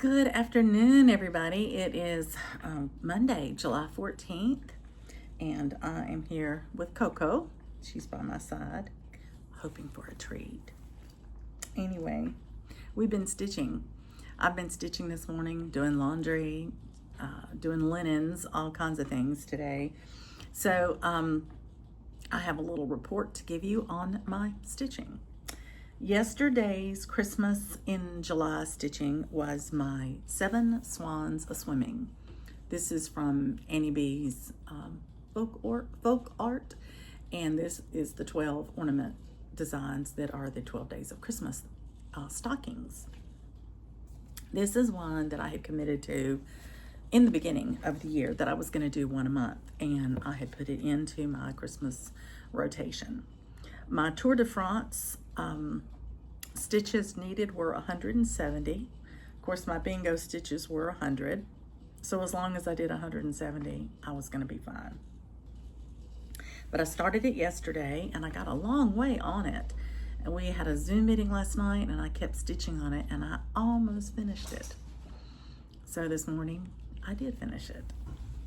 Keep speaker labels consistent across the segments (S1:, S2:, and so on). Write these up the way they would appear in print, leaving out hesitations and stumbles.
S1: Good afternoon, everybody. It is Monday, July 14th, and I am here with Coco. She's by my side, hoping for a treat. Anyway, we've been stitching. I've been stitching this morning, doing laundry, doing linens, all kinds of things today. So I have a little report to give you on my stitching. Yesterday's Christmas in July stitching was my 7 Swans a Swimming. This is from Annie Beez folk art, and this is the 12 ornament designs that are the 12 days of Christmas stockings. This is one that I had committed to in the beginning of the year that I was going to do one a month, and I had put it into my Christmas rotation. My Tour de France stitches needed were 170. Of course, my bingo stitches were 100. So as long as I did 170, I was going to be fine. But I started it yesterday, and I got a long way on it. And we had a Zoom meeting last night, and I kept stitching on it, and I almost finished it. So this morning, I did finish it.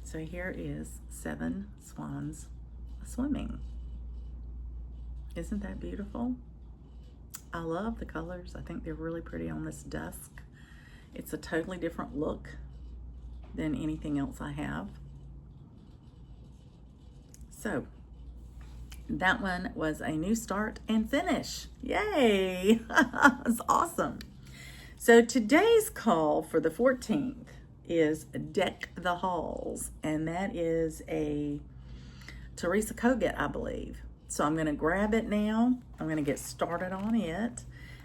S1: So here is 7 Swans Swimming. Isn't that beautiful? I love the colors. I think they're really pretty on this dusk. It's a totally different look than anything else I have. So that one was a new start and finish. Yay! That's awesome. So today's call for the 14th is Deck the Halls, and that is a Teresa Kogut, I believe. So I'm going to grab it now. I'm going to get started on it,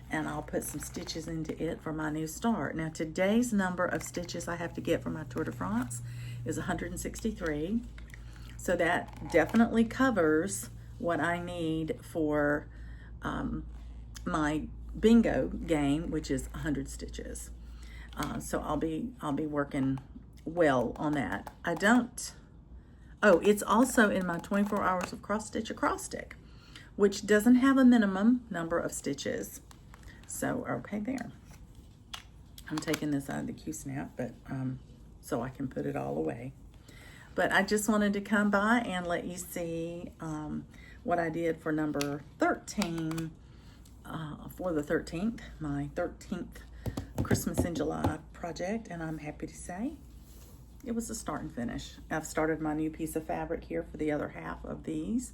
S1: and I'll put some stitches into it for my new start. Now today's number of stitches I have to get for my Tour de France is 163. So that definitely covers what I need for my bingo game, which is 100 stitches. So I'll be working well on that. Oh, it's also in my 24 hours of cross stitch acrostic, which doesn't have a minimum number of stitches. So, okay, there. I'm taking this out of the Q-snap, but so I can put it all away. But I just wanted to come by and let you see what I did for number 13 for the 13th, my 13th Christmas in July project, and I'm happy to say it was a start and finish. I've started my new piece of fabric here for the other half of these.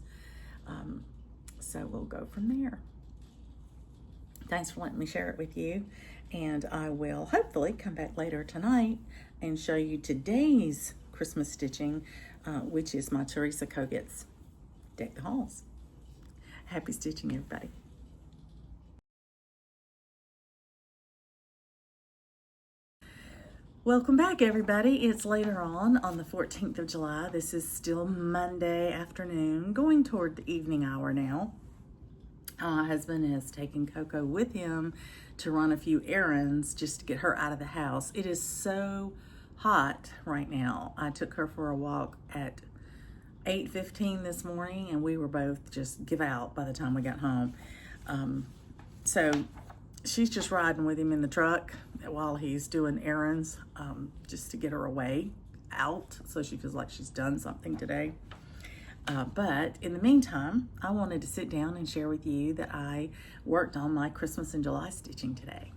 S1: So we'll go from there. Thanks for letting me share it with you. And I will hopefully come back later tonight and show you today's Christmas stitching, which is my Teresa Kogut's Deck the Halls. Happy stitching, everybody. Welcome back, everybody. It's later on the 14th of July. This is still Monday afternoon, going toward the evening hour now. My husband has taken Coco with him to run a few errands just to get her out of the house. It is so hot right now. I took her for a walk at 8:15 this morning, and we were both just give out by the time we got home. So she's just riding with him in the truck while he's doing errands, just to get her away out so she feels like she's done something today. But in the meantime, I wanted to sit down and share with you that I worked on my Christmas in July stitching today.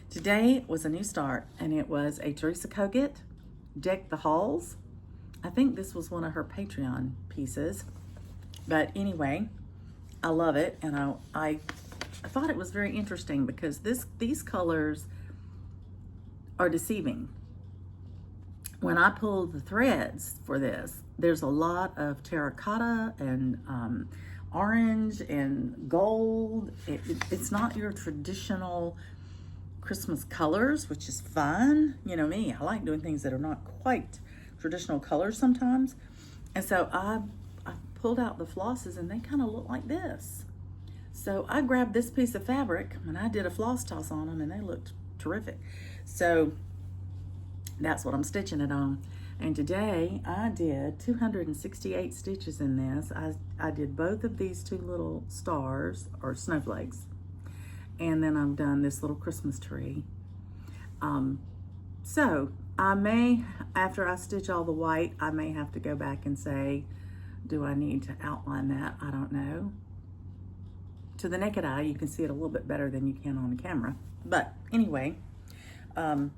S1: Today was a new start, and it was a Teresa Kogut Deck the Halls. I think this was one of her Patreon pieces, but anyway, I love it, and I thought it was very interesting because these colors are deceiving. When I pulled the threads for this, there's a lot of terracotta and orange and gold. It's not your traditional Christmas colors, which is fun. You know me, I like doing things that are not quite traditional colors sometimes. And so I pulled out the flosses, and they kind of look like this. So I grabbed this piece of fabric and I did a floss toss on them, and they looked terrific. So that's what I'm stitching it on. And today I did 268 stitches in this. I did both of these two little stars or snowflakes. And then I've done this little Christmas tree. So I may, after I stitch all the white, I may have to go back and say, do I need to outline that? I don't know. To the naked eye, you can see it a little bit better than you can on the camera. But anyway, I'm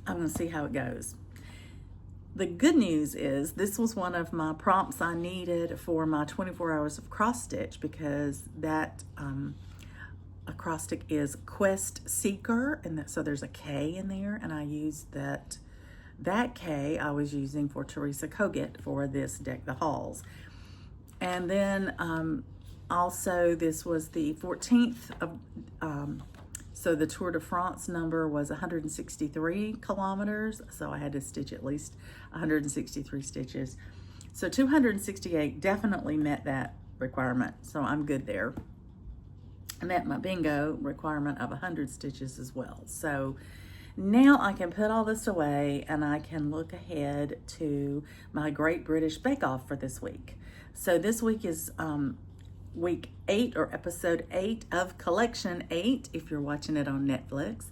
S1: gonna see how it goes. The good news is this was one of my prompts I needed for my 24 hours of cross stitch, because that acrostic is Quest Seeker, and so there's a K in there, and I used that K I was using for Teresa Kogut for this Deck the Halls. And then also this was the 14th of, so the Tour de France number was 163 kilometers, so I had to stitch at least 163 stitches. So 268 definitely met that requirement, so I'm good there. I met my bingo requirement of 100 stitches as well. So now I can put all this away and I can look ahead to my Great British Bake Off for this week. So this week is week 8, or episode 8 of collection 8 if you're watching it on Netflix.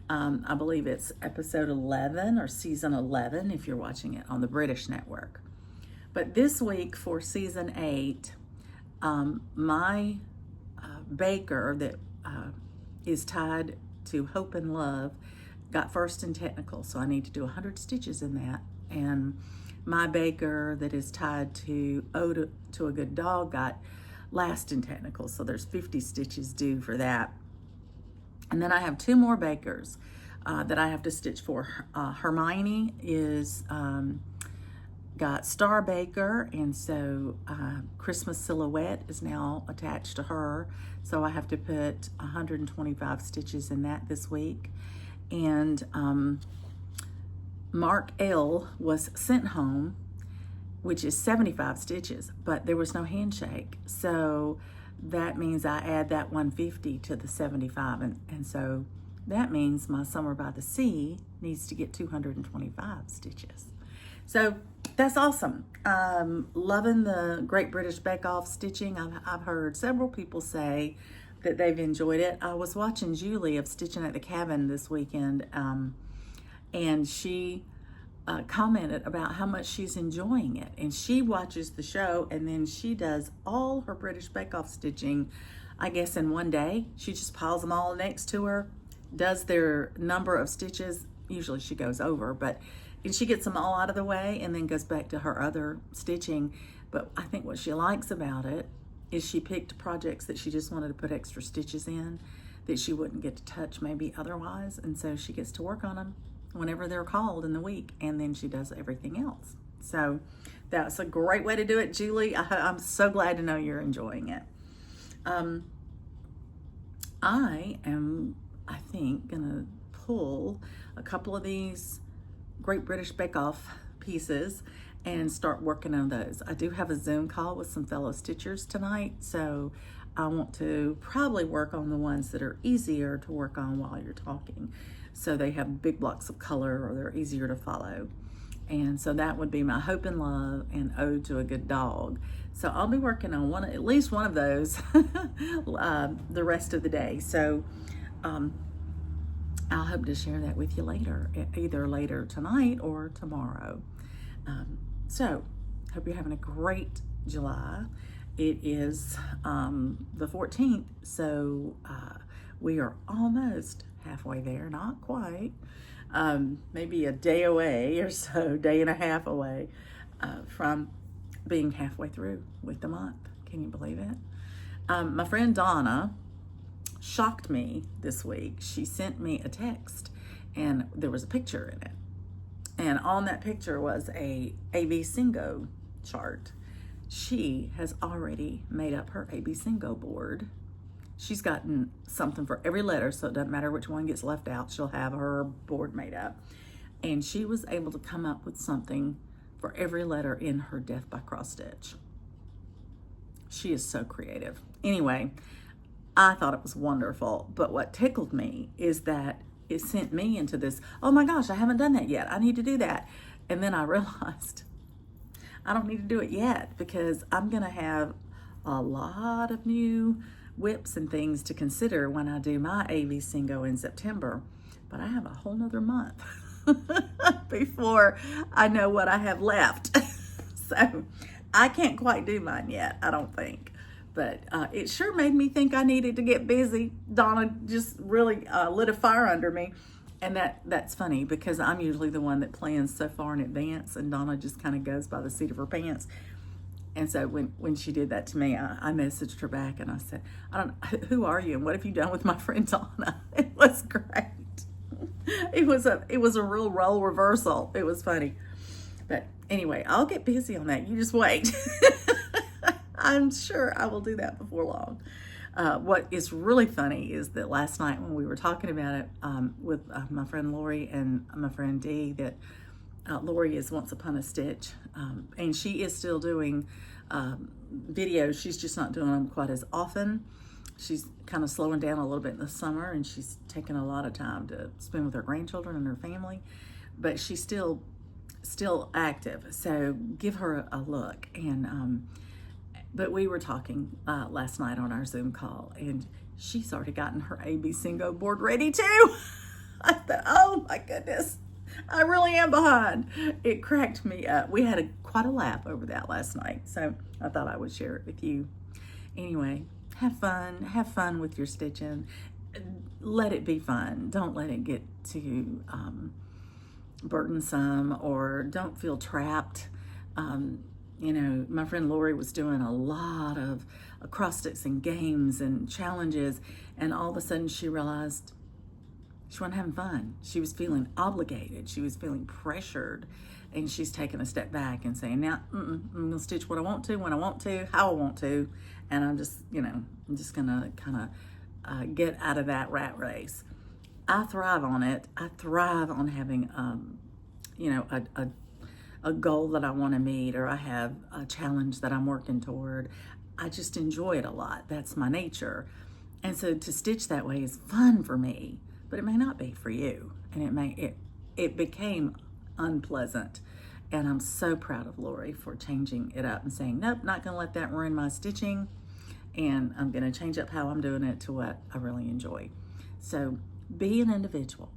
S1: I believe it's episode 11 or season 11 if you're watching it on the British network. But this week for season 8, my baker that is tied to Hope and Love got first in technical, so I need to do 100 stitches in that. And my baker that is tied to Ode to a Good Dog got last in technical, so there's 50 stitches due for that. And then I have 2 more bakers that I have to stitch for. Hermione is got Star Baker, and so Christmas Silhouette is now attached to her, so I have to put 125 stitches in that this week. And Mark L was sent home, which is 75 stitches, but there was no handshake, so that means I add that 150 to the 75, and so that means my Summer by the Sea needs to get 225 stitches. So that's awesome. Loving the Great British Bake Off stitching. I've heard several people say that they've enjoyed it. I was watching Julie of Stitching at the Cabin this weekend, and she commented about how much she's enjoying it. And she watches the show, and then she does all her British Bake Off stitching, I guess, in one day. She just piles them all next to her, does their number of stitches. Usually she goes over, and she gets them all out of the way and then goes back to her other stitching. But I think what she likes about it is she picked projects that she just wanted to put extra stitches in that she wouldn't get to touch maybe otherwise. And so she gets to work on them whenever they're called in the week, and then she does everything else. So that's a great way to do it, Julie. I'm so glad to know you're enjoying it. I am, I think, gonna pull a couple of these Great British Bake Off pieces and start working on those. I do have a Zoom call with some fellow stitchers tonight, so I want to probably work on the ones that are easier to work on while you're talking, so they have big blocks of color or they're easier to follow. And so that would be my Hope and Love and Ode to a Good Dog. So I'll be working on at least one of those the rest of the day. So I'll hope to share that with you later, either later tonight or tomorrow. So hope you're having a great July. It is the 14th, so we are almost halfway there, not quite, maybe a day away or so, day and a half away from being halfway through with the month. Can you believe it? My friend Donna shocked me this week. She sent me a text and there was a picture in it. And on that picture was a AB Singo chart. She has already made up her AB Singo board. She's gotten something for every letter, so it doesn't matter which one gets left out. She'll have her board made up. And she was able to come up with something for every letter in her Death by Cross Stitch. She is so creative. Anyway, I thought it was wonderful, but what tickled me is that it sent me into this, oh my gosh, I haven't done that yet. I need to do that. And then I realized I don't need to do it yet, because I'm gonna have a lot of new whips and things to consider when I do my AB Singo in September. but I have a whole nother month before I know what I have left. So I can't quite do mine yet, I don't think. But it sure made me think I needed to get busy. Donna just really lit a fire under me. And that's funny because I'm usually the one that plans so far in advance, and Donna just kind of goes by the seat of her pants. And so when she did that to me, I messaged her back and I said, who are you and what have you done with my friend Donna? It was great. It was a real role reversal. It was funny. But anyway, I'll get busy on that. You just wait. I'm sure I will do that before long. What is really funny is that last night when we were talking about it with my friend Lori and my friend Dee, that Lori is Once Upon a Stitch, and she is still doing videos. She's just not doing them quite as often. She's kind of slowing down a little bit in the summer, and she's taking a lot of time to spend with her grandchildren and her family, but she's still active. So give her a look. And but we were talking last night on our Zoom call, and she's already gotten her AB Singo board ready too. I thought, oh my goodness, I really am behind. It cracked me up. We had quite a laugh over that last night, so I thought I would share it with you. Anyway, have fun with your stitching. Let it be fun. Don't let it get too burdensome, or don't feel trapped. My friend Lori was doing a lot of acrostics and games and challenges, and all of a sudden she realized she wasn't having fun. She was feeling obligated. She was feeling pressured, and she's taking a step back and saying, now, I'm gonna stitch what I want to, when I want to, how I want to, and I'm just gonna kind of get out of that rat race. I thrive on it. I thrive on having, a goal that I want to meet, or I have a challenge that I'm working toward. I just enjoy it a lot. That's my nature. And so to stitch that way is fun for me, but it may not be for you. And it became unpleasant. And I'm so proud of Lori for changing it up and saying, nope, not going to let that ruin my stitching. And I'm going to change up how I'm doing it to what I really enjoy. So be an individual.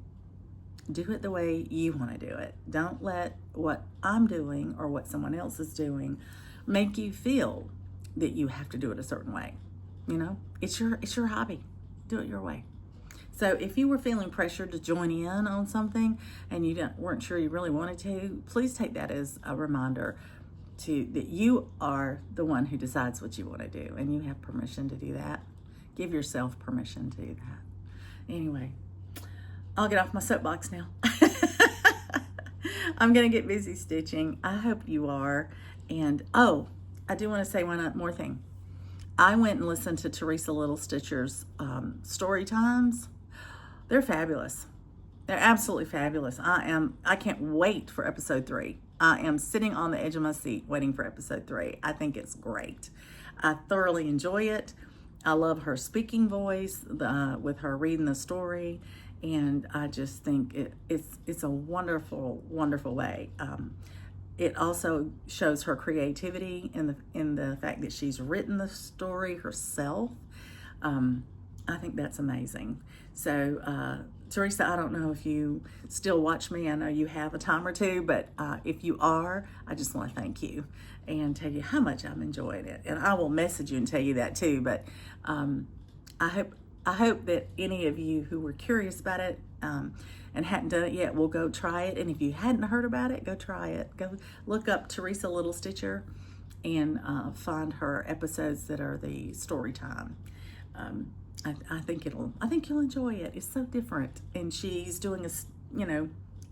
S1: Do it the way you want to do it. Don't let what I'm doing or what someone else is doing make you feel that you have to do it a certain way. It's your hobby. Do it your way. So if you were feeling pressured to join in on something and you weren't sure you really wanted to, please take that as a reminder that you are the one who decides what you want to do, and you have permission to do that. Give yourself permission to do that. Anyway, I'll get off my soapbox now. I'm going to get busy stitching. I hope you are. And I do want to say one more thing. I went and listened to Teresa Little Stitcher's story times. They're fabulous. They're absolutely fabulous. I can't wait for episode 3. I am sitting on the edge of my seat waiting for episode 3. I think it's great. I thoroughly enjoy it. I love her speaking voice with her reading the story. And I just think it's a wonderful, wonderful way. It also shows her creativity in the fact that she's written the story herself. I think that's amazing. So Teresa, I don't know if you still watch me. I know you have a time or two, but if you are, I just want to thank you and tell you how much I'm enjoying it. And I will message you and tell you that too. But I hope that any of you who were curious about it and hadn't done it yet will go try it. And if you hadn't heard about it, go try it. Go look up Teresa Little Stitcher and find her episodes that are the story time. I think you'll enjoy it. It's so different. And she's doing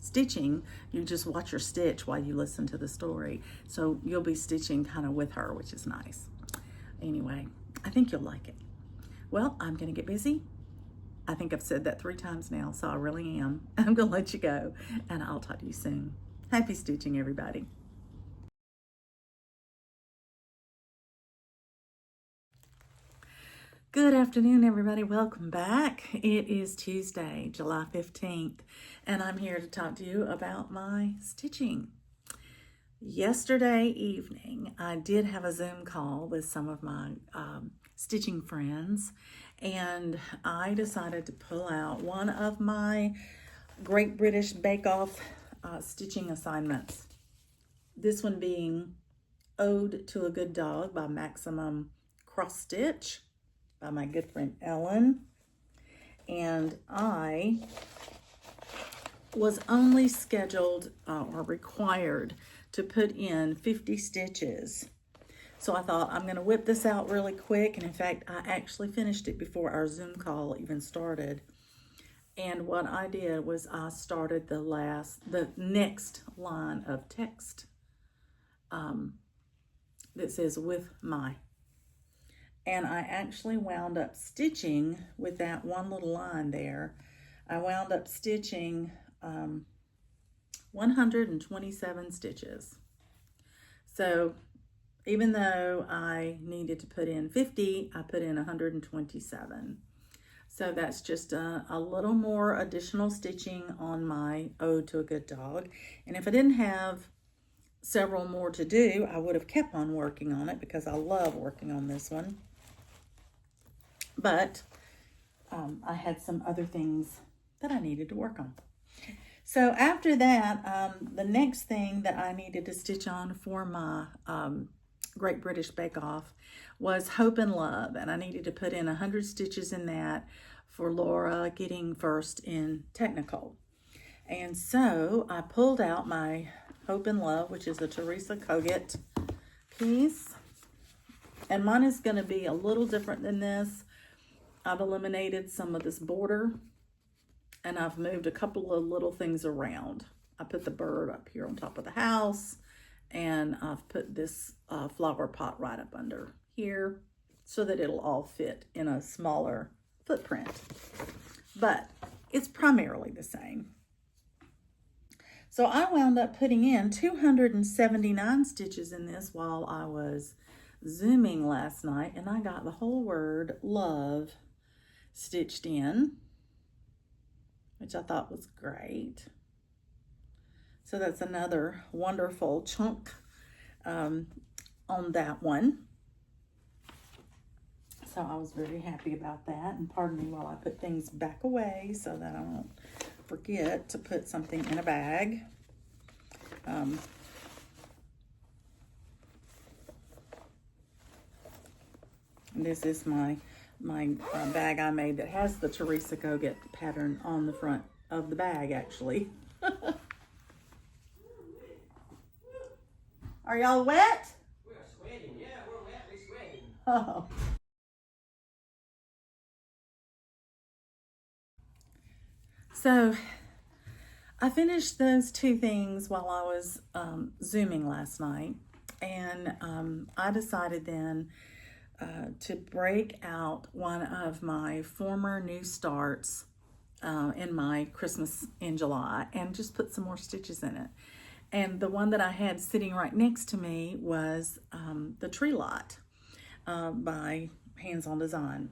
S1: stitching. You just watch her stitch while you listen to the story. So you'll be stitching kind of with her, which is nice. Anyway, I think you'll like it. Well, I'm going to get busy. I think I've said that 3 times now, so I really am. I'm going to let you go, and I'll talk to you soon. Happy stitching, everybody. Good afternoon, everybody. Welcome back. It is Tuesday, July 15th, and I'm here to talk to you about my stitching. Yesterday evening, I did have a Zoom call with some of my stitching friends, and I decided to pull out one of my Great British Bake Off stitching assignments. This one being Ode to a Good Dog by Maximum Cross Stitch by my good friend Ellen. And I was only scheduled or required to put in 50 stitches. So I thought I'm going to whip this out really quick. And in fact, I actually finished it before our Zoom call even started. And what I did was I started the next line of text that says with my. And I actually wound up stitching with that one little line there. I wound up stitching 127 stitches. So even though I needed to put in 50, I put in 127. So that's just a little more additional stitching on my Ode to a Good Dog. And if I didn't have several more to do, I would have kept on working on it because I love working on this one. But I had some other things that I needed to work on. So after that, the next thing that I needed to stitch on for my Great British Bake Off was Hope and Love. And I needed to put in 100 stitches in that for Laura getting first in technical. And so I pulled out my Hope and Love, which is a Teresa Kogut piece. And mine is going to be a little different than this. I've eliminated some of this border and I've moved a couple of little things around. I put the bird up here on top of the house and I've put this flower pot right up under here so that it'll all fit in a smaller footprint. But it's primarily the same. So I wound up putting in 279 stitches in this while I was Zooming last night, and I got the whole word love stitched in, which I thought was great. So that's another wonderful chunk on that one. So I was very happy about that. And pardon me while I put things back away so that I won't forget to put something in a bag. This is my bag I made that has the Teresa Kogut pattern on the front of the bag, actually. Are y'all wet?
S2: We're sweating. Yeah, we're wet. We're sweating.
S1: Oh. So I finished those two things while I was Zooming last night, and I decided then to break out one of my former new starts in my Christmas in July and just put some more stitches in it. And the one that I had sitting right next to me was the Tree Lot by Hands On Design.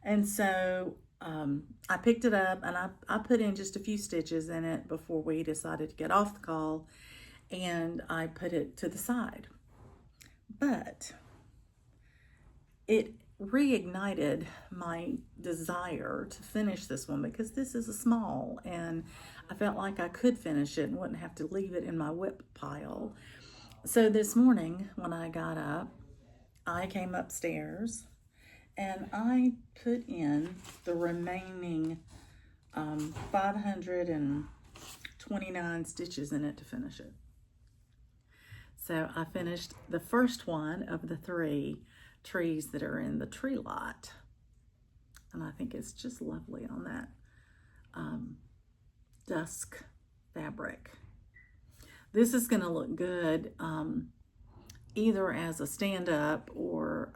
S1: And so I picked it up and I put in just a few stitches in it before we decided to get off the call, and I put it to the side. But it reignited my desire to finish this one because this is a small and I felt like I could finish it and wouldn't have to leave it in my whip pile. So this morning when I got up, I came upstairs and I put in the remaining 529 stitches in it to finish it. So I finished the first one of the 3 trees that are in the Tree Lot. And I think it's just lovely on that dusk fabric. This is going to look good either as a stand-up or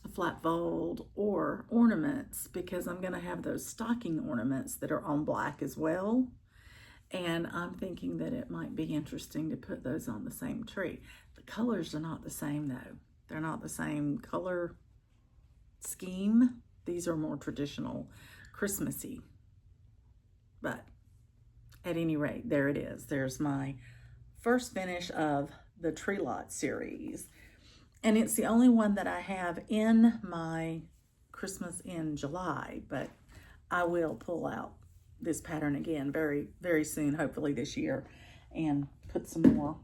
S1: a flat fold or ornaments, because I'm going to have those stocking ornaments that are on black as well. And I'm thinking that it might be interesting to put those on the same tree. The colors are not the same though. They're not the same color scheme. These are more traditional, Christmassy. But at any rate, there it is. There's my first finish of the Tree Lot series. And it's the only one that I have in my Christmas in July, but I will pull out this pattern again very, very soon, hopefully this year, and put some more.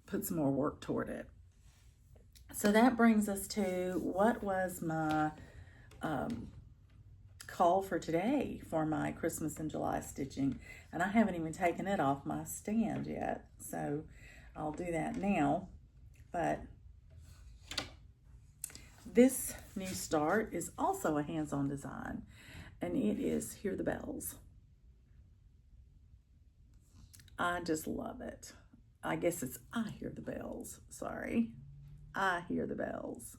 S1: Put some more work toward it. So that brings us to what was my call for today for my Christmas in July stitching. And I haven't even taken it off my stand yet, so I'll do that now. But this new start is also a hands-on design, and it is Hear the Bells. I just love it. I guess it's I Hear the Bells, sorry. I Hear the Bells.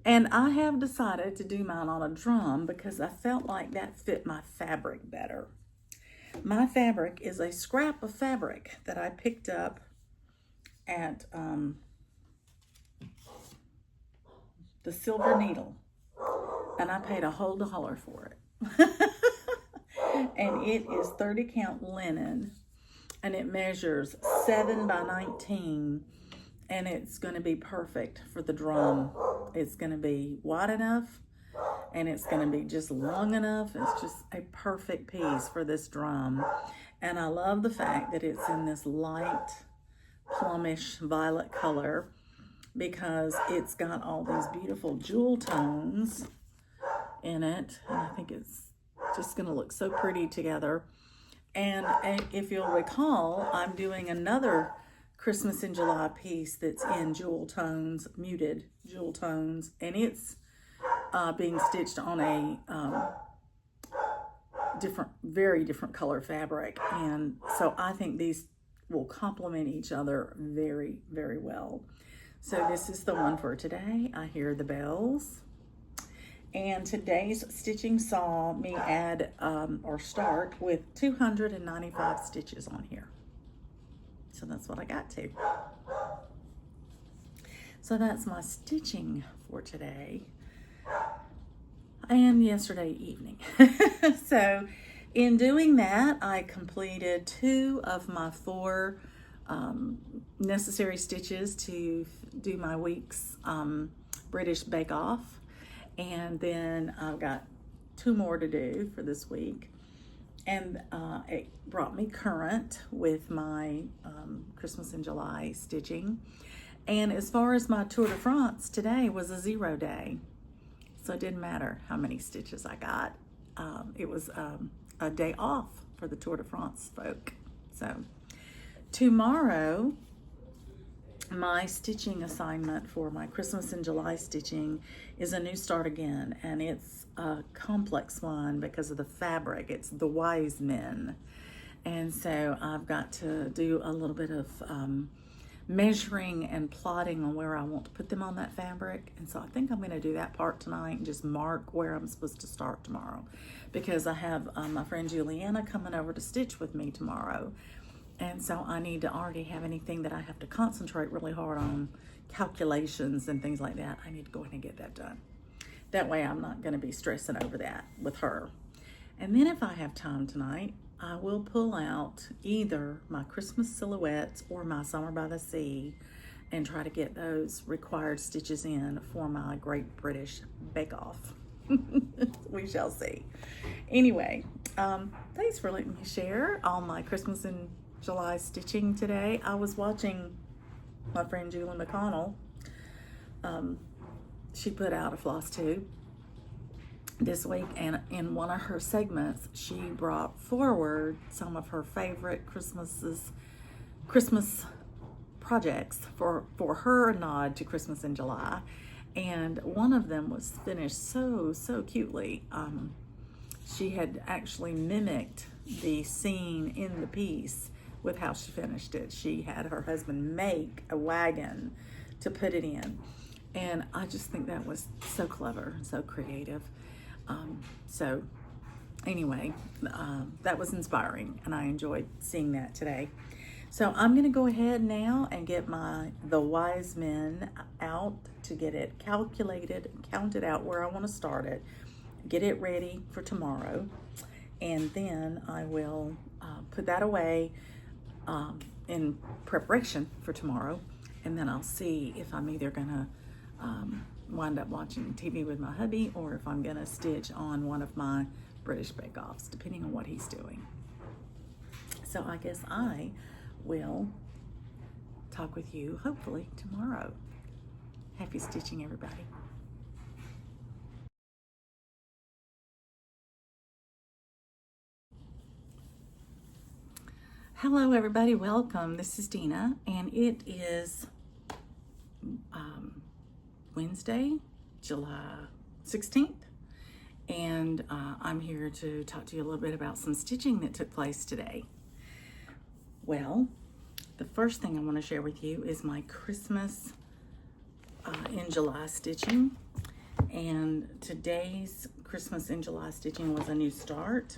S1: And I have decided to do mine on a drum because I felt like that fit my fabric better. My fabric is a scrap of fabric that I picked up at the Silver Needle, and I paid a whole $1 for it. And it is 30 count linen, and it measures 7 by 19, and it's going to be perfect for the drum. It's going to be wide enough, and it's going to be just long enough. It's just a perfect piece for this drum. And I love the fact that it's in this light plumish violet color, because it's got all these beautiful jewel tones in it, and I think it's just going to look so pretty together. And if you'll recall, I'm doing another Christmas in July piece that's in jewel tones, muted jewel tones, and it's being stitched on a very different color fabric. And so I think these will complement each other very, very well. So this is the one for today. I Hear the Bells. And today's stitching saw me add or start with 295 stitches on here. So that's what I got to. So that's my stitching for today and yesterday evening. So in doing that, I completed 2 of my 4 necessary stitches to do my week's British Bake Off. And then I've got 2 more to do for this week. And it brought me current with my Christmas in July stitching. And as far as my Tour de France, today was a 0 day. So it didn't matter how many stitches I got. It was a day off for the Tour de France folk. So tomorrow, my stitching assignment for my Christmas in July stitching is a new start again, and it's a complex one because of the fabric. It's the Wise Men, and so I've got to do a little bit of measuring and plotting on where I want to put them on that fabric. And so I think I'm going to do that part tonight and just mark where I'm supposed to start tomorrow, because I have my friend Juliana coming over to stitch with me tomorrow. And so I need to already have anything that I have to concentrate really hard on, calculations and things like that. I need to go ahead and get that done. That way I'm not going to be stressing over that with her. And then if I have time tonight, I will pull out either my Christmas silhouettes or my Summer by the Sea and try to get those required stitches in for my Great British Bake Off. We shall see. Anyway, thanks for letting me share all my Christmas and July stitching today. I was watching my friend Julie McConnell. She put out a floss tube this week, and in one of her segments, she brought forward some of her favorite Christmas projects for her nod to Christmas in July. And one of them was finished so cutely. She had actually mimicked the scene in the piece with how she finished it. She had her husband make a wagon to put it in. And I just think that was so clever, so creative. So anyway, that was inspiring, and I enjoyed seeing that today. So I'm gonna go ahead now and get the Wise Men out to get it calculated, counted out where I wanna start it, get it ready for tomorrow. And then I will put that away in preparation for tomorrow, and then I'll see if I'm either gonna wind up watching TV with my hubby, or if I'm gonna stitch on one of my British bake-offs, depending on what he's doing. So I guess I will talk with you hopefully tomorrow. Happy stitching, everybody. Hello everybody, welcome. This is Dina, and it is Wednesday, July 16th, and I'm here to talk to you a little bit about some stitching that took place today. Well, the first thing I want to share with you is my Christmas in July stitching, and today's Christmas in July stitching was a new start.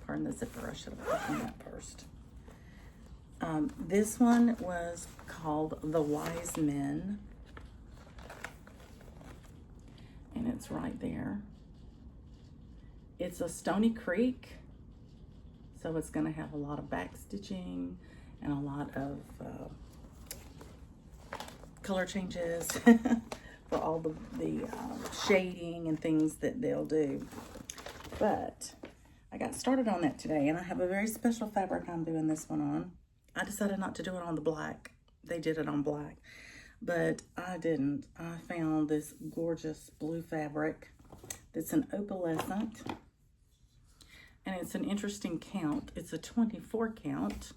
S1: Pardon the zipper, I should have opened that first. This one was called The Wise Men, and it's right there. It's a Stoney Creek, so it's going to have a lot of back stitching and a lot of color changes for all the shading and things that they'll do. But I got started on that today, and I have a very special fabric I'm doing this one on. I decided not to do it on the black. They did it on black, but I didn't. I found this gorgeous blue fabric that's an opalescent, and it's an interesting count. It's a 24 count,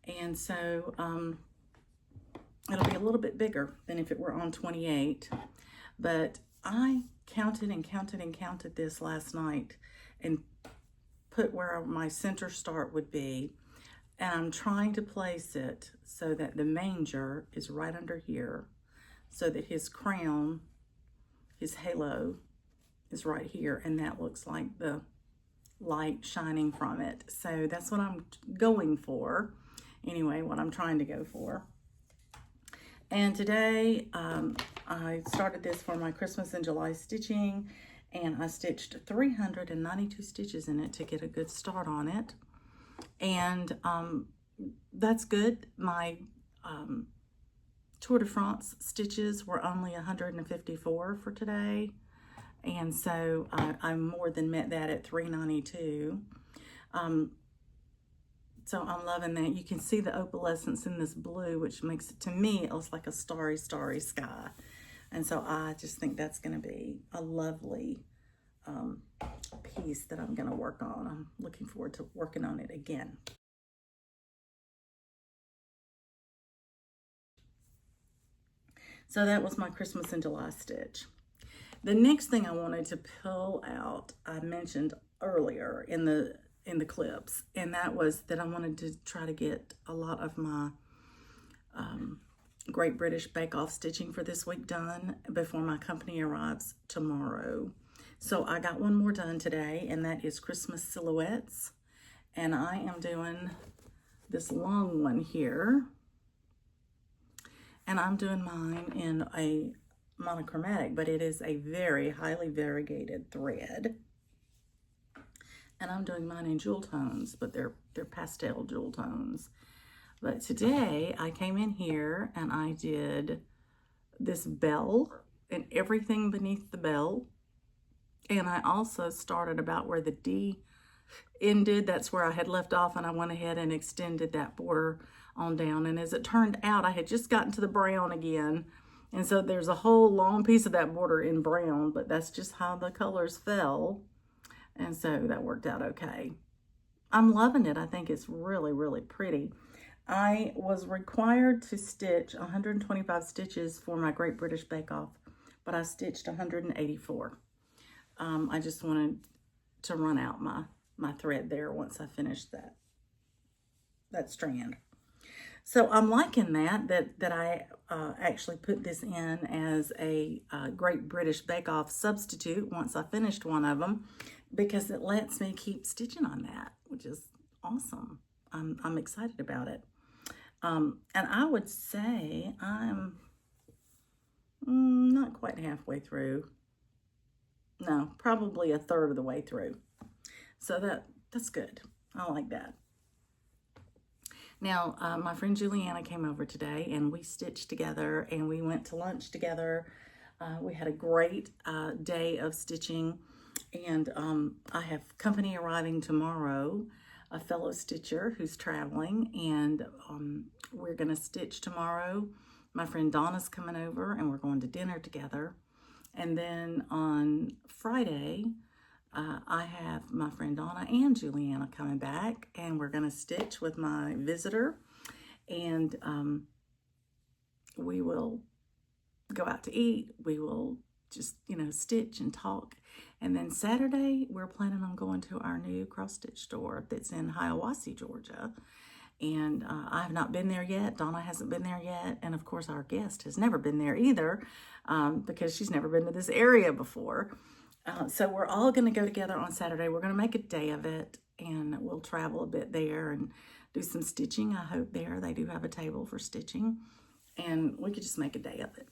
S1: and so it'll be a little bit bigger than if it were on 28, but I counted and counted and counted this last night and put where my center start would be, and I'm trying to place it so that the manger is right under here, so that his crown, his halo, is right here, and that looks like the light shining from it. So that's what I'm going for. Anyway, what I'm trying to go for. And today I started this for my Christmas in July stitching, and I stitched 392 stitches in it to get a good start on it. And that's good. My Tour de France stitches were only 154 for today, and so I more than met that at 392. So I'm loving that. You can see the opalescence in this blue, which makes it, to me, it looks like a starry, starry sky. And so I just think that's going to be a lovely piece that I'm going to work on. I'm looking forward to working on it again. So that was my Christmas in July stitch. The next thing I wanted to pull out, I mentioned earlier in the clips, and that was that I wanted to try to get a lot of my Great British Bake Off stitching for this week done before my company arrives tomorrow. So I got one more done today, and that is Christmas silhouettes, and I am doing this long one here, and I'm doing mine in a monochromatic, but it is a very highly variegated thread. And I'm doing mine in jewel tones, but they're pastel jewel tones. But today I came in here and I did this bell and everything beneath the bell. And I also started about where the D ended. That's where I had left off, and I went ahead and extended that border on down. And as it turned out, I had just gotten to the brown again. And so there's a whole long piece of that border in brown, but that's just how the colors fell. And so that worked out okay. I'm loving it. I think it's really, really pretty. I was required to stitch 125 stitches for my Great British Bake Off, but I stitched 184. I just wanted to run out my thread there once I finished that strand. So I'm liking that I actually put this in as a Great British Bake Off substitute once I finished one of them, because it lets me keep stitching on that, which is awesome. I'm excited about it. And I would say I'm not quite halfway through. No, probably a third of the way through. So that's good. I like that. Now, my friend Juliana came over today and we stitched together and we went to lunch together. We had a great day of stitching, and I have company arriving tomorrow, a fellow stitcher who's traveling, and we're going to stitch tomorrow. My friend Donna's coming over and we're going to dinner together. And then on Friday, I have my friend Donna and Juliana coming back, and we're going to stitch with my visitor, and we will go out to eat. We will just, stitch and talk. And then Saturday, we're planning on going to our new cross-stitch store that's in Hiawassee, Georgia. And I have not been there yet. Donna hasn't been there yet. And of course, our guest has never been there either, because she's never been to this area before. So we're all going to go together on Saturday. We're going to make a day of it, and we'll travel a bit there and do some stitching. I hope there they do have a table for stitching, and we could just make a day of it.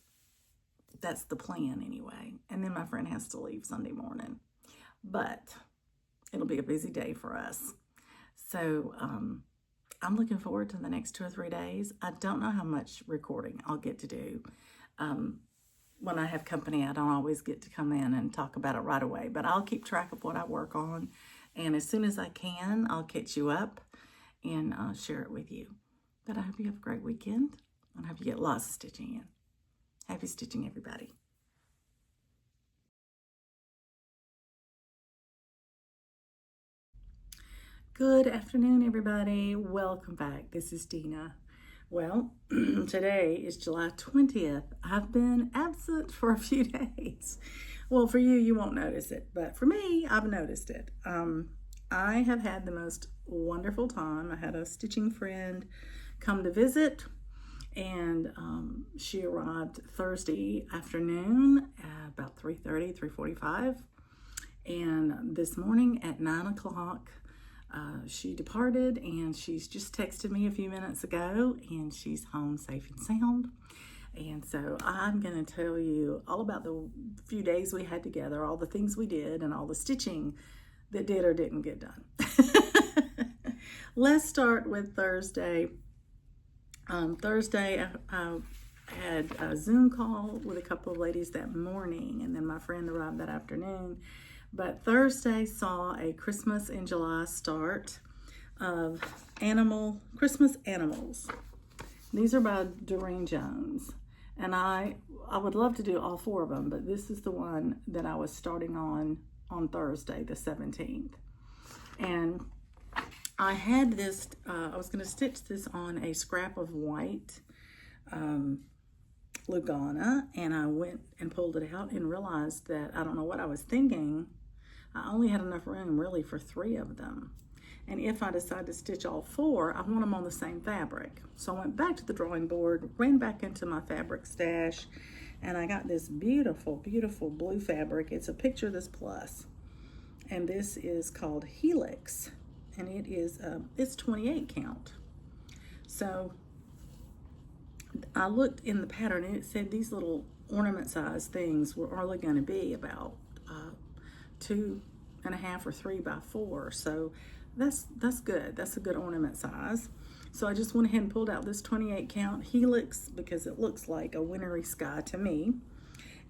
S1: That's the plan anyway. And then my friend has to leave Sunday morning, but it'll be a busy day for us. So I'm looking forward to the next 2 or 3 days. I don't know how much recording I'll get to do. When I have company, I don't always get to come in and talk about it right away, but I'll keep track of what I work on. And as soon as I can, I'll catch you up and share it with you. But I hope you have a great weekend, and I hope you get lots of stitching in. Happy stitching, everybody. Good afternoon, everybody. Welcome back. This is Dina. Well, today is July 20th. I've been absent for a few days. Well, for you, you won't notice it, but for me, I've noticed it. I have had the most wonderful time. I had a stitching friend come to visit, and she arrived Thursday afternoon at about 3:30, 3:45, and this morning at 9 o'clock, she departed, and she's just texted me a few minutes ago, and she's home safe and sound. And so I'm going to tell you all about the few days we had together, all the things we did, and all the stitching that did or didn't get done. Let's start with Thursday. Thursday, I had a Zoom call with a couple of ladies that morning, and then my friend arrived that afternoon. But Thursday saw a Christmas in July start of Christmas Animals. These are by Dorene Jones. And I would love to do all 4 of them, but this is the one that I was starting on Thursday, the 17th. And I had this, I was going to stitch this on a scrap of white Lugana, and I went and pulled it out and realized that, I don't know what I was thinking, I only had enough room really for 3 of them. And if I decide to stitch all 4, I want them on the same fabric. So I went back to the drawing board, ran back into my fabric stash, and I got this beautiful, beautiful blue fabric. It's a Picture This Plus, and this is called Helix, and it is, it's 28 count. So I looked in the pattern, and it said these little ornament size things were only going to be about 2.5 or 3 by 4. So that's good. That's a good ornament size. So I just went ahead and pulled out this 28 count Helix because it looks like a wintry sky to me.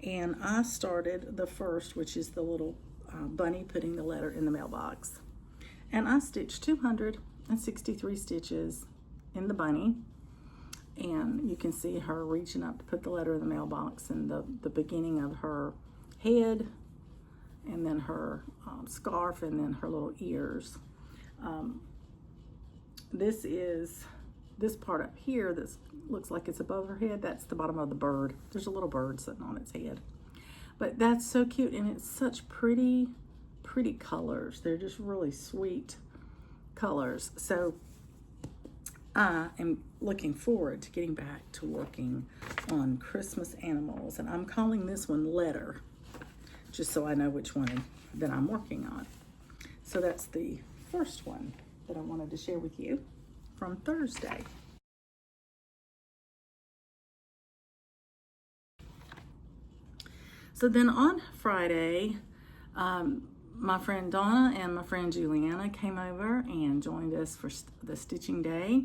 S1: And I started the first, which is the little bunny putting the letter in the mailbox. And I stitched 263 stitches in the bunny. And you can see her reaching up to put the letter in the mailbox, and the beginning of her head, and then her scarf, and then her little ears. This part up here that looks like it's above her head, that's the bottom of the bird. There's a little bird sitting on its head. But that's so cute, and it's such pretty colors. They're just really sweet colors. So I am looking forward to getting back to working on Christmas Animals, and I'm calling this one Letter, just so I know which one that I'm working on. So that's the first one that I wanted to share with you from Thursday. So then on Friday, my friend Donna and my friend Juliana came over and joined us for the stitching day.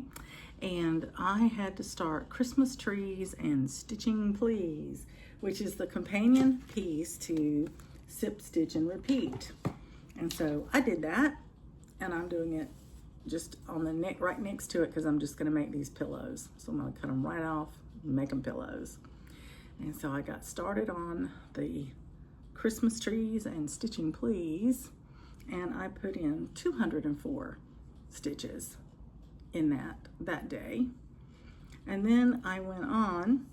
S1: And I had to start Christmas trees and stitching please, which is the companion piece to Sip, Stitch, and Repeat. And so I did that, and I'm doing it just on the neck right next to it because I'm just gonna make these pillows. So I'm gonna cut them right off and make them pillows. And so I got started on the Christmas trees and stitching please, and I put in 204 stitches in that day. And then I went on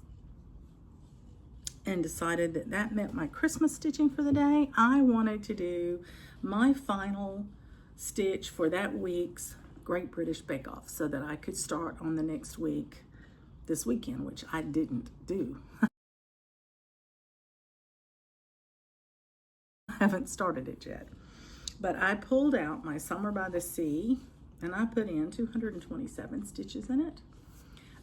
S1: and decided that that meant my Christmas stitching for the day. I wanted to do my final stitch for that week's Great British Bake Off so that I could start on the next week this weekend, which I didn't do. I haven't started it yet. But I pulled out my Summer by the Sea and I put in 227 stitches in it.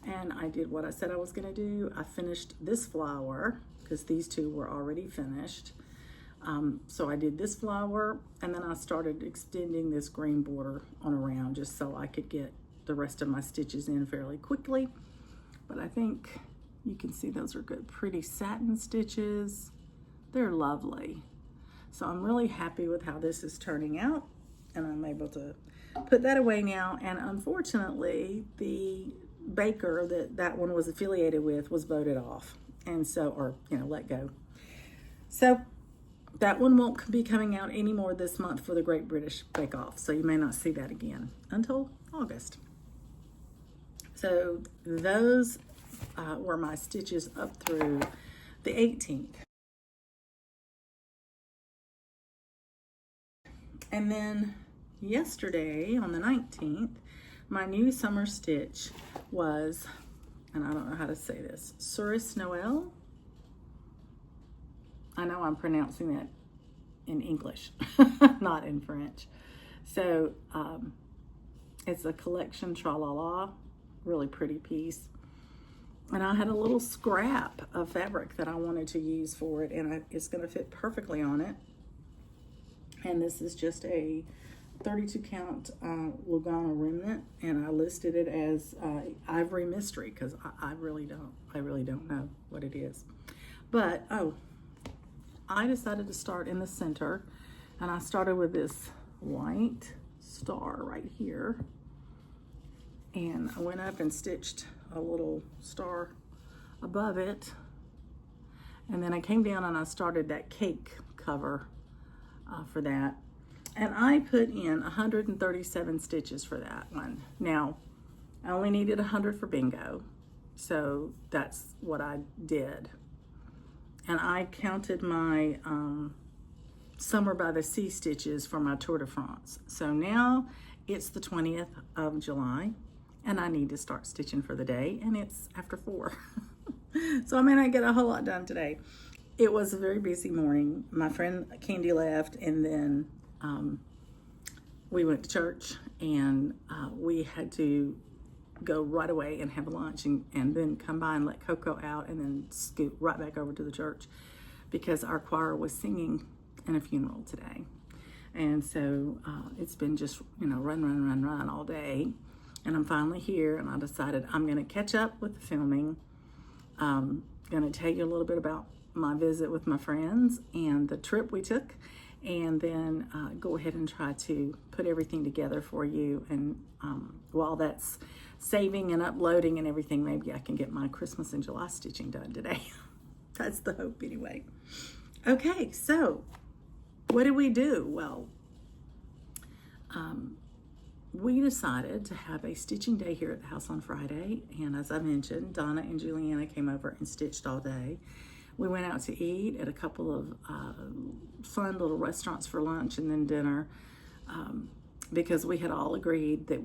S1: And I did what I said I was gonna do. I finished this flower because these two were already finished. So I did this flower, and then I started extending this green border on around just so I could get the rest of my stitches in fairly quickly. But I think you can see those are good, pretty satin stitches. They're lovely. So I'm really happy with how this is turning out, and I'm able to put that away now. And unfortunately, the baker that one was affiliated with was voted off, and so, or let go. So that one won't be coming out anymore this month for the Great British Bake Off, so you may not see that again until August. So those were my stitches up through the 18th. And then yesterday on the 19th, my new summer stitch was, and I don't know how to say this, Souris Noel. I know I'm pronouncing that in English, not in French. So it's a collection tra-la-la, really pretty piece. And I had a little scrap of fabric that I wanted to use for it, and it's gonna fit perfectly on it. And this is just a 32 count Lugano remnant, and I listed it as Ivory Mystery because I really don't know what it is. But I decided to start in the center, and I started with this white star right here, and I went up and stitched a little star above it, and then I came down and I started that cake cover for that, and I put in 137 stitches for that one. Now I only needed 100 for bingo, so that's what I did. And I counted my Summer by the Sea stitches for my Tour de France. So now it's the 20th of July, and I need to start stitching for the day, and it's after 4. So I may not get a whole lot done today. It was a very busy morning. My friend Kanday left, and then we went to church, and we had to go right away and have lunch and then come by and let Coco out and then scoot right back over to the church because our choir was singing in a funeral today. And so it's been just, run all day. And I'm finally here, and I decided I'm gonna catch up with the filming. Gonna tell you a little bit about my visit with my friends and the trip we took, and then go ahead and try to put everything together for you. And while that's saving and uploading and everything, maybe I can get my Christmas and July stitching done today. That's the hope anyway. Okay, so what did we do? Well, we decided to have a stitching day here at the house on Friday, and as I mentioned, Donna and Juliana came over and stitched all day. We went out to eat at a couple of fun little restaurants for lunch and then dinner, because we had all agreed that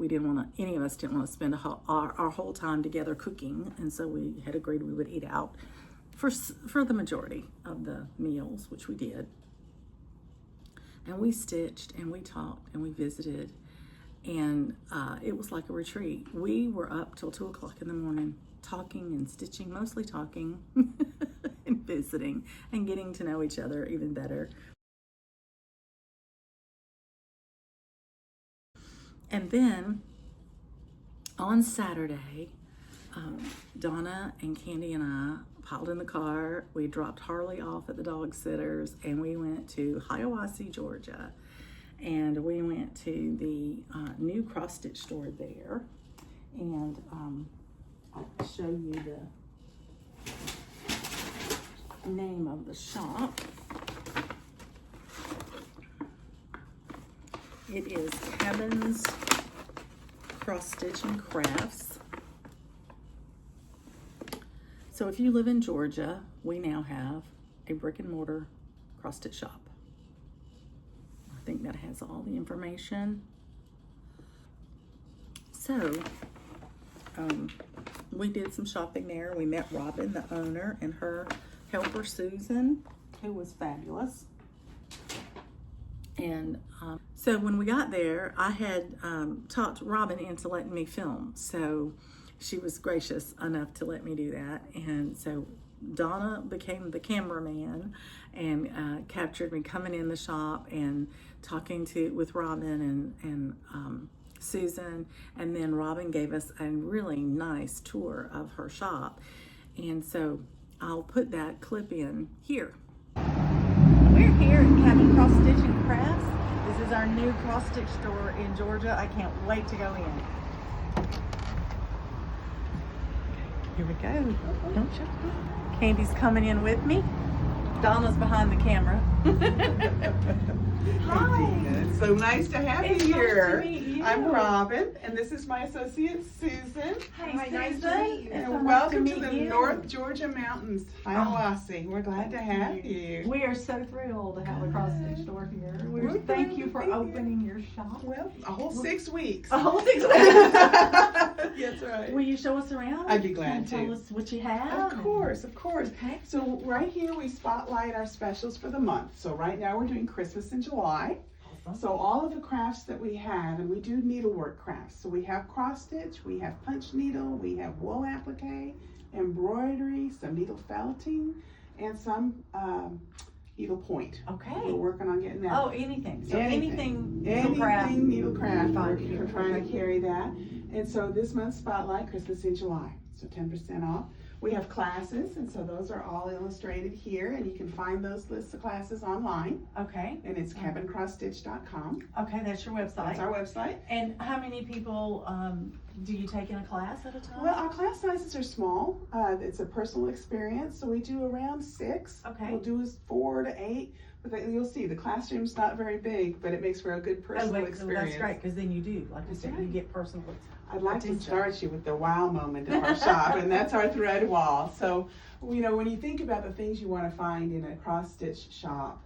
S1: any of us didn't want to spend our whole time together cooking, and so we had agreed we would eat out for the majority of the meals, which we did. And we stitched and we talked and we visited, and it was like a retreat. We were up till 2 o'clock in the morning talking and stitching, mostly talking and visiting and getting to know each other even better. And then on Saturday, Donna and Kanday and I piled in the car. We dropped Harley off at the dog sitters, and we went to Hiawassee, Georgia. And we went to the new cross-stitch store there. And I'll show you the name of the shop. It is Cabin's Cross Stitch and Crafts. So if you live in Georgia, we now have a brick and mortar cross stitch shop. I think that has all the information. So we did some shopping there. We met Robin, the owner, and her helper Susan, who was fabulous. And so when we got there, I had talked Robin into letting me film. So she was gracious enough to let me do that. And so Donna became the cameraman and captured me coming in the shop and talking with Robin and Susan. And then Robin gave us a really nice tour of her shop. And so I'll put that clip in here. We're here at Cabin Cross Stitch and Crafts. This is our new cross stitch store in Georgia. I can't wait to go in. Here we go. Don't you? Kandy's coming in with me. Donna's behind the camera. Hi.
S3: It's so nice to have
S1: It's
S3: you here.
S1: nice to meet you.
S3: I'm Robin, and this is my associate Susan.
S1: Hi,
S3: nice
S1: Susan.
S3: to meet you.
S1: It's so
S3: And
S1: nice
S3: welcome
S1: to
S3: to the
S1: meet you.
S3: North Georgia Mountains, Hiawassee. We're glad to have you.
S1: We are so thrilled to have a cross stitch store here.
S3: We're
S1: Thank you for
S3: thrilled.
S1: opening your shop.
S3: Well, a whole 6 weeks.
S1: A whole 6 weeks.
S3: That's right.
S1: Will you show us around?
S3: I'd be glad
S1: and
S3: to.
S1: Tell us what you have.
S3: Of course, of course.
S1: Okay.
S3: So right here we spotlight our specials for the month. So right now we're doing Christmas in July.
S1: Awesome.
S3: So all of the crafts that we have, and we do needlework crafts. So we have cross stitch, we have punch needle, we have wool applique, embroidery, some needle felting, and some needle point.
S1: Okay.
S3: We're working on getting that.
S1: Oh, anything. So anything needlecraft.
S3: Anything needlecraft.
S1: Fine.
S3: We're trying to carry that. And so this month's spotlight, Christmas in July. So 10% off. We have classes, and so those are all illustrated here, and you can find those lists of classes online.
S1: Okay.
S3: And it's cabincrossstitch.com.
S1: Okay, that's your website.
S3: That's our website.
S1: And how many people do you take in a class at a time?
S3: Well, our class sizes are small. It's a personal experience, so we do around 6.
S1: Okay.
S3: We'll do 4 to 8, but you'll see the classroom's not very big, but it makes for a good personal experience.
S1: That's great, because then you do, like you said,
S3: right.
S1: you get personal.
S3: I'd like
S1: attention.
S3: to start you with the wow moment of our shop, and that's our thread wall. So, you know, when you think about the things you want to find in a cross-stitch shop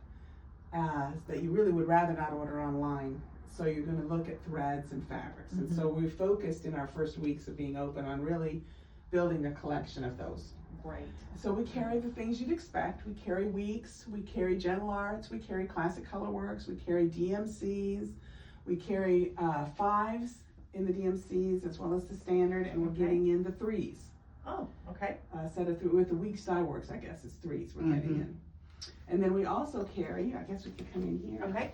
S3: that you really would rather not order online, so you're going to look at threads and fabrics. And so we focused in our first weeks of being open on really building a collection of those.
S1: Great.
S3: So we carry the things you'd expect. We carry weeks, we carry gentle arts, we carry classic colorworks, we carry DMCs, we carry 5s in the DMCs as well as the standard, and we're getting in the 3s.
S1: Oh, okay.
S3: With the week side works, I guess it's 3s we're getting in. And then we also carry, I guess we could come in here.
S1: Okay.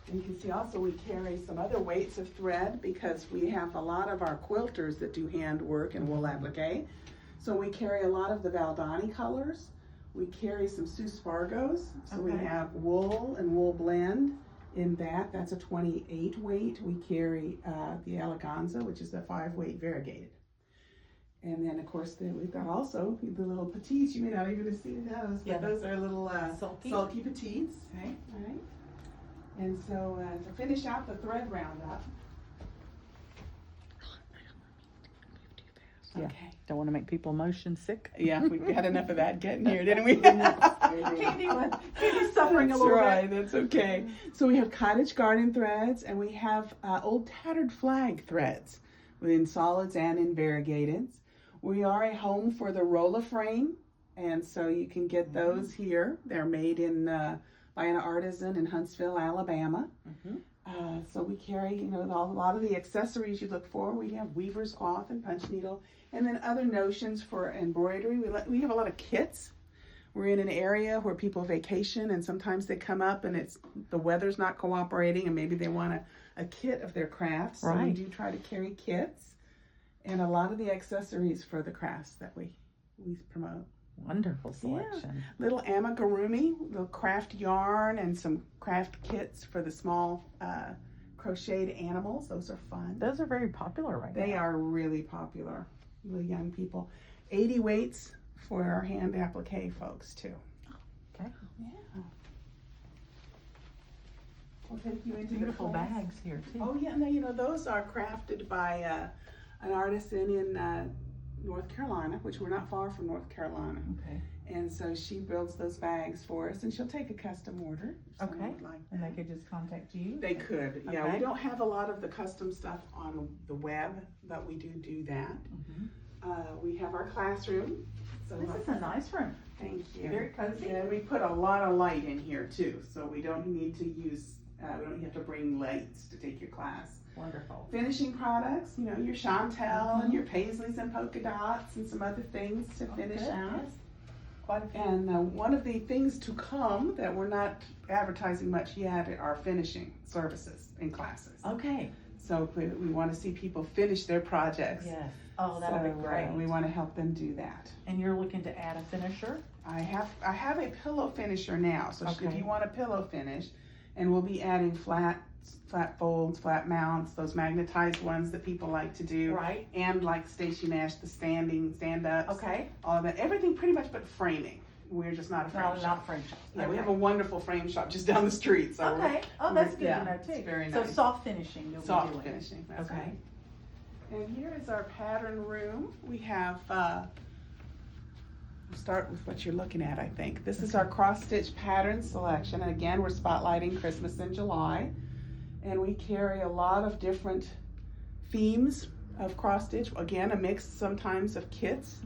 S3: And you can see also we carry some other weights of thread because we have a lot of our quilters that do handwork and wool applique. So we carry a lot of the Valdani colors. We carry some Sus Fargos. So we have wool and wool blend. In that's a 28 weight. We carry the Eleganza, which is a 5 weight variegated. And then of course we've got also the little petites. You may not even have seen those, but those are little sulky petites. Okay. All right. And so to finish out the thread roundup.
S1: Yeah. Okay. Don't want to make people motion sick.
S3: Yeah, we had enough of that getting here, didn't we?
S1: Kandy's suffering a little bit.
S3: That's okay. So we have cottage garden threads, and we have old tattered flag threads in solids and in variegateds. We are a home for the rolla frame, and so you can get those here. They're made in by an artisan in Huntsville, Alabama. So we carry, you know, a lot of the accessories you look for. We have weaver's cloth and punch needle, and then other notions for embroidery. We have a lot of kits. we're in an area where people vacation, and sometimes they come up and the weather's not cooperating, and maybe they want a kit of their crafts. So we do try to carry kits and a lot of the accessories for the crafts that we promote.
S1: Wonderful selection.
S3: Yeah. Little amigurumi, little craft yarn, and some craft kits for the small crocheted animals. Those are fun.
S1: Those are very popular right now.
S3: They are really popular with young people. 80 weights for our hand applique folks too.
S1: Okay.
S3: Yeah. We'll take you into
S1: Beautiful
S3: the class.
S1: bags here too.
S3: Oh yeah, no, those are crafted by an artisan in North Carolina, which we're not far from North Carolina.
S1: Okay.
S3: And so she builds those bags for us, and she'll take a custom order. If
S1: Okay.
S3: someone would like
S1: And
S3: that.
S1: they could just contact you?
S3: They could, yeah.
S1: Okay.
S3: We don't have a lot of the custom stuff on the web, but we do that. We have our classroom. So
S1: This is a nice room.
S3: thank you.
S1: Very cozy.
S3: And we put a lot of light in here too, so we don't need to use, we don't have to bring lights to take your class.
S1: Wonderful.
S3: Finishing products, your Chantel and your Paisleys and polka dots and some other things to finish
S1: good,
S3: out.
S1: yes. Quite a few.
S3: And one of the things to come that we're not advertising much yet are finishing services in classes.
S1: Okay.
S3: So we want to see people finish their projects.
S1: Yes. Oh, that'll be great.
S3: We want to help them do that.
S1: And you're looking to add a finisher?
S3: I have a pillow finisher now, so if
S1: Okay.
S3: you want a pillow finish, and we'll be adding flat folds, flat mounts, those magnetized ones that people like to do.
S1: Right.
S3: And like Stacy Nash, the stand-ups.
S1: Okay.
S3: All of that, everything pretty much but framing. We're just not a frame
S1: No,
S3: shop.
S1: not frame shop.
S3: Yeah, we
S1: Okay.
S3: have a wonderful frame shop just down the street. So
S1: Okay. Oh, that's good
S3: yeah,
S1: to know too.
S3: it's very
S1: So
S3: nice.
S1: soft finishing you'll be
S3: Soft
S1: doing.
S3: finishing, that's
S1: Okay.
S3: right. And here is our pattern room. We have, we'll start with what you're looking at, I think. This is our cross-stitch pattern selection. And again, we're spotlighting Christmas in July. And we carry a lot of different themes of cross-stitch. Again, a mix sometimes of kits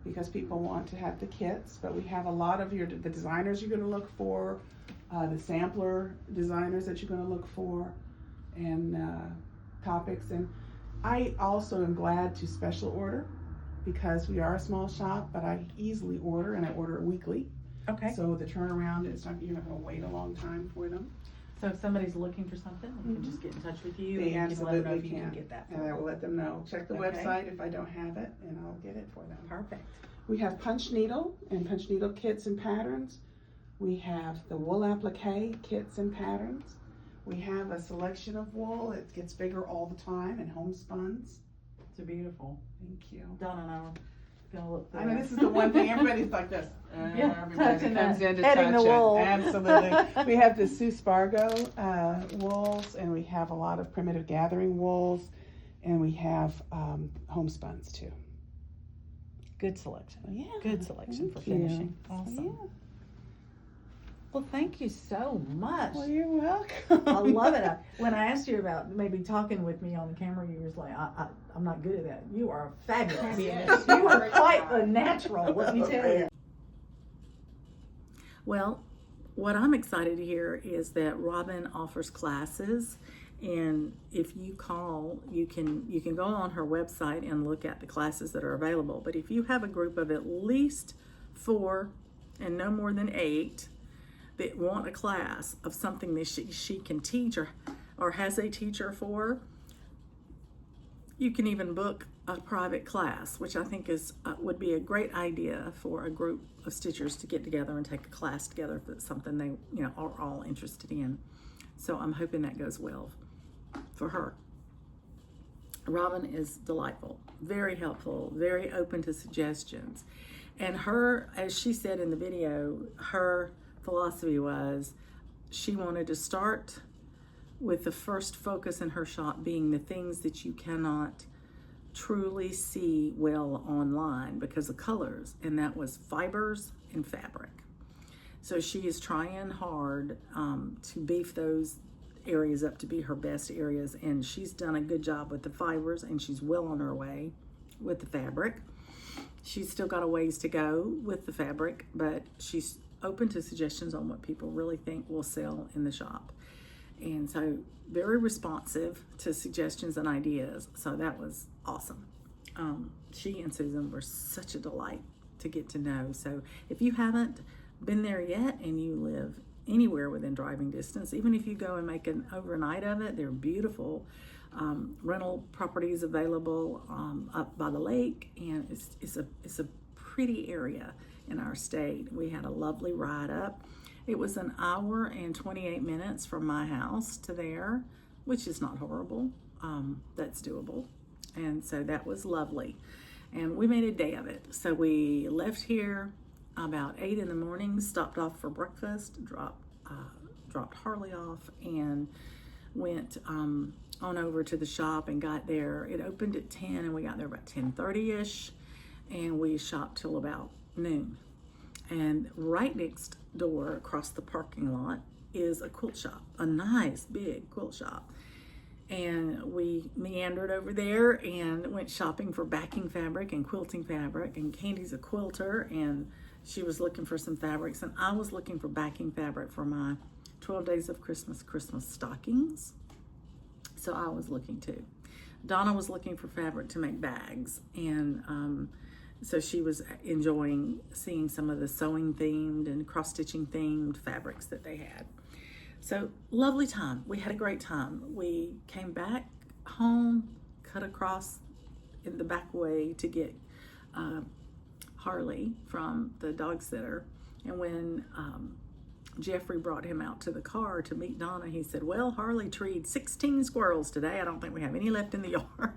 S3: because people want to have the kits. But we have a lot of the designers you're going to look for, the sampler designers that you're going to look for, and topics. And I also am glad to special order because we are a small shop, but I easily order, and I order weekly.
S1: Okay.
S3: So the turnaround is you're not going to wait a long time for them.
S1: So if somebody's looking for something, they can just get in touch with you.
S3: They
S1: and you can let them know
S3: absolutely
S1: if you
S3: can.
S1: get that.
S3: And I will let them know. Check the
S1: Okay.
S3: website if I don't have it, and I'll get it for them.
S1: Perfect.
S3: We have punch needle and punch needle kits and patterns. We have the wool applique kits and patterns. We have a selection of wool. It gets bigger all the time, and homespuns.
S1: It's beautiful.
S3: Thank you.
S1: Donna and I were gonna look through
S3: I mean,
S1: it.
S3: this is the one thing, everybody's like this.
S1: Yeah,
S3: Everybody
S1: touching
S3: comes
S1: that,
S3: in to
S1: heading
S3: touch
S1: the
S3: it.
S1: wool.
S3: Absolutely. We have the Sue Spargo wools, and we have a lot of primitive gathering wools, and we have homespuns too.
S1: Good selection.
S3: Yeah.
S1: Good selection for
S3: Thank you.
S1: finishing. Awesome.
S3: Yeah.
S1: Well, thank you so much.
S3: Well, you're welcome.
S1: I love it. When I asked you about maybe talking with me on the camera, you was like, I'm not good at that. You are fabulous. You are quite a natural, let me tell you. Well, what I'm excited to hear is that Robin offers classes, and if you call, you can go on her website and look at the classes that are available. But if you have a group of at least 4 and no more than 8 that want a class of something that she can teach or has a teacher for, you can even book a private class, which I think would be a great idea for a group of stitchers to get together and take a class together if it's something they are all interested in. So I'm hoping that goes well for her. Robin is delightful, very helpful, very open to suggestions. And her, as she said in the video, her philosophy was she wanted to start with the first focus in her shop being the things that you cannot truly see well online because of colors, and that was fibers and fabric. So she is trying hard to beef those areas up to be her best areas, and she's done a good job with the fibers, and she's well on her way with the fabric. She's still got a ways to go with the fabric, but she's open to suggestions on what people really think will sell in the shop. And so very responsive to suggestions and ideas. So that was awesome. She and Susan were such a delight to get to know. So if you haven't been there yet and you live anywhere within driving distance, even if you go and make an overnight of it, they're beautiful. Rental properties available up by the lake, and it's a pretty area in our state. We had a lovely ride up. It was an hour and 28 minutes from my house to there, which is not horrible. That's doable. And so that was lovely. And we made a day of it. So we left here about 8 in the morning, stopped off for breakfast, dropped Harley off, and went on over to the shop and got there. It opened at 10 and we got there about 10:30ish, and we shopped till about noon. And right next door across the parking lot is a quilt shop, a nice big quilt shop. And we meandered over there and went shopping for backing fabric and quilting fabric. And Candy's a quilter, and she was looking for some fabrics, and I was looking for backing fabric for my 12 Days of Christmas stockings. So I was looking too. Donna was looking for fabric to make bags, and so she was enjoying seeing some of the sewing themed and cross-stitching themed fabrics that they had. So lovely time. We had a great time. We came back home, cut across in the back way to get Harley from the dog sitter. And when Jeffrey brought him out to the car to meet Donna, he said, well, Harley treed 16 squirrels today. I don't think we have any left in the yard.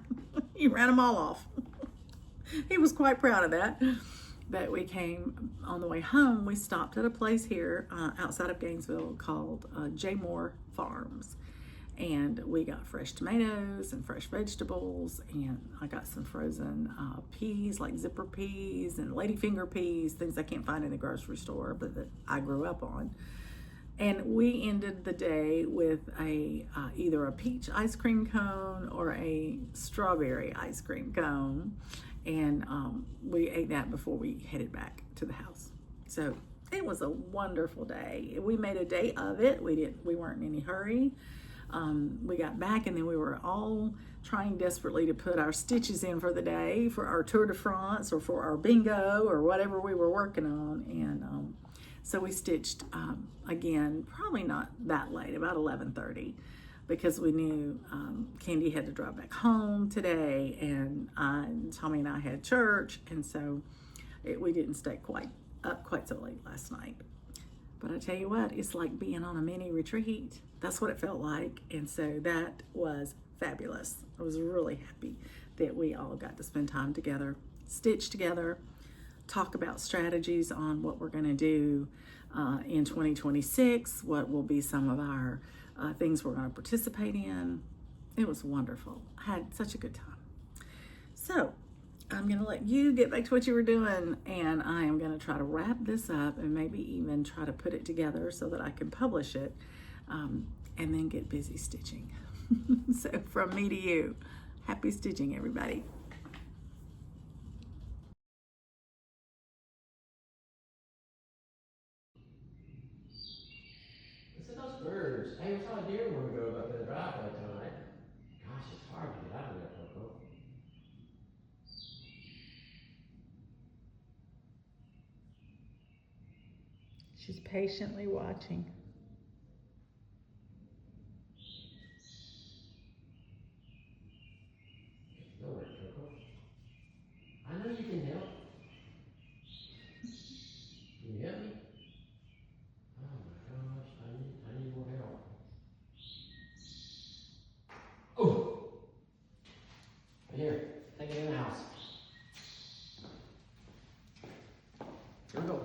S1: He ran them all off. He was quite proud of that. But we came on the way home. We stopped at a place here outside of Gainesville called J. Moore Farms. And we got fresh tomatoes and fresh vegetables, and I got some frozen peas, like zipper peas and ladyfinger peas, things I can't find in the grocery store, but that I grew up on. And we ended the day with either a peach ice cream cone or a strawberry ice cream cone. And we ate that before we headed back to the house. So it was a wonderful day. We made a day of it. We weren't in any hurry. We got back, and then we were all trying desperately to put our stitches in for the day, for our Tour de France or for our bingo or whatever we were working on. And so we stitched again, probably not that late, about 11:30, because we knew Candy had to drive back home today, and Tommy and I had church, and so we didn't stay quite so late last night. But I tell you what, it's like being on a mini retreat. That's what it felt like. And so that was fabulous. I was really happy that we all got to spend time together, stitch together, talk about strategies on what we're going to do in 2026, what will be some of our things we're going to participate in. It was wonderful. I had such a good time. So I'm going to let you get back to what you were doing, and I am going to try to wrap this up and maybe even try to put it together so that I can publish it, and then get busy stitching. So from me to you, happy stitching, everybody.
S2: Listen to those birds. Hey, we saw a deer when we go up in the driveway tonight. Gosh, it's hard to get out of there, Coco.
S1: She's patiently watching.
S2: Nowhere, Coco. I know you can help. Can you help me? Oh my gosh, I need more help. Oh! Here, take it in the house. Here we go.